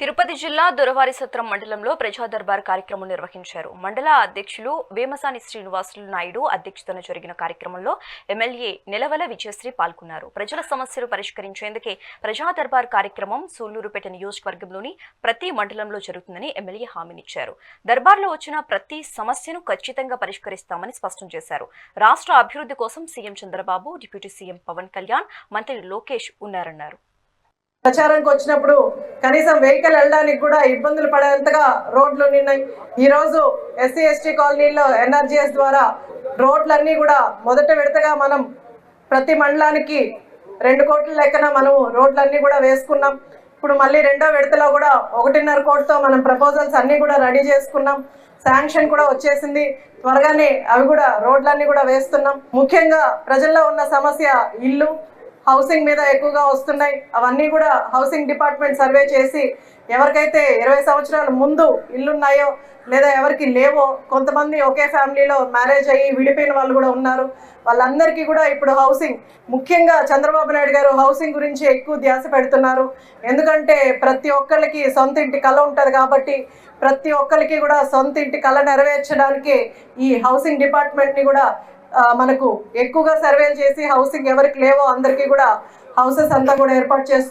తిరుపతి జిల్లా దొరవారిసత్రం మండలంలో ప్రజా దర్బార్ కార్యక్రమం నిర్వహించారు. మండల అధ్యక్షులు వేమసాని శ్రీనివాసులు నాయుడు అధ్యక్షతన జరిగిన కార్యక్రమంలో ఎమ్మెల్యే నెలవల విజయశ్రీ పాల్గొన్నారు. ప్రజల సమస్యలు పరిష్కరించేందుకే ప్రజా దర్బార్ కార్యక్రమం సూళ్లూరుపేట నియోజకవర్గంలోని ప్రతి మండలంలో జరుగుతుందని ఎమ్మెల్యే హామీనిచ్చారు. దర్బార్లో వచ్చిన ప్రతి సమస్యను ఖచ్చితంగా పరిష్కరిస్తామని స్పష్టం చేశారు. రాష్ట్ర అభివృద్ధి కోసం CM Chandrababu, deputy CM Pawan Kalyan, మంత్రి లోకేష్ ఉన్నారన్నారు. ప్రచారానికి వచ్చినప్పుడు కనీసం వెహికల్ వెళ్ళడానికి కూడా ఇబ్బందులు పడేంతగా రోడ్లు ఉన్నాయి. ఈరోజు ఎస్సీ ఎస్టీ కాలనీలో ఎన్ఆర్జీఎస్ ద్వారా రోడ్లన్నీ కూడా మొదట విడతగా మనం ప్రతి మండలానికి 2 కోట్ల లెక్కన మనము రోడ్లన్నీ కూడా వేసుకున్నాం. ఇప్పుడు మళ్ళీ రెండో విడతలో కూడా 1.5 కోట్లతో మనం ప్రపోజల్స్ అన్నీ కూడా రెడీ చేసుకున్నాం. శాంక్షన్ కూడా వచ్చేసింది. త్వరగానే అవి కూడా రోడ్లన్నీ కూడా వేస్తున్నాం. ముఖ్యంగా ప్రజల్లో ఉన్న సమస్య ఇల్లు, హౌసింగ్ మీద ఎక్కువగా వస్తున్నాయి. అవన్నీ కూడా హౌసింగ్ డిపార్ట్మెంట్ సర్వే చేసి ఎవరికైతే 20 సంవత్సరాల ముందు ఇల్లున్నాయో లేదా ఎవరికి లేవో, కొంతమంది ఒకే ఫ్యామిలీలో మ్యారేజ్ అయ్యి విడిపోయిన వాళ్ళు కూడా ఉన్నారు. వాళ్ళందరికీ కూడా ఇప్పుడు హౌసింగ్, ముఖ్యంగా చంద్రబాబు నాయుడు గారు హౌసింగ్ గురించి ఎక్కువ ధ్యాస పెడుతున్నారు. ఎందుకంటే ప్రతి ఒక్కరికి సొంత ఇంటి కళ ఉంటుంది కాబట్టి ప్రతి ఒక్కరికి కూడా సొంత ఇంటి కళ నెరవేర్చడానికి ఈ హౌసింగ్ డిపార్ట్మెంట్ని కూడా మనకు ఎక్కువగా సర్వేలు చేసి హౌసింగ్ ఎవరికి లేవో అందరికీ కూడా హౌసెస్ అంతా కూడా ఏర్పాటు చేస్తూ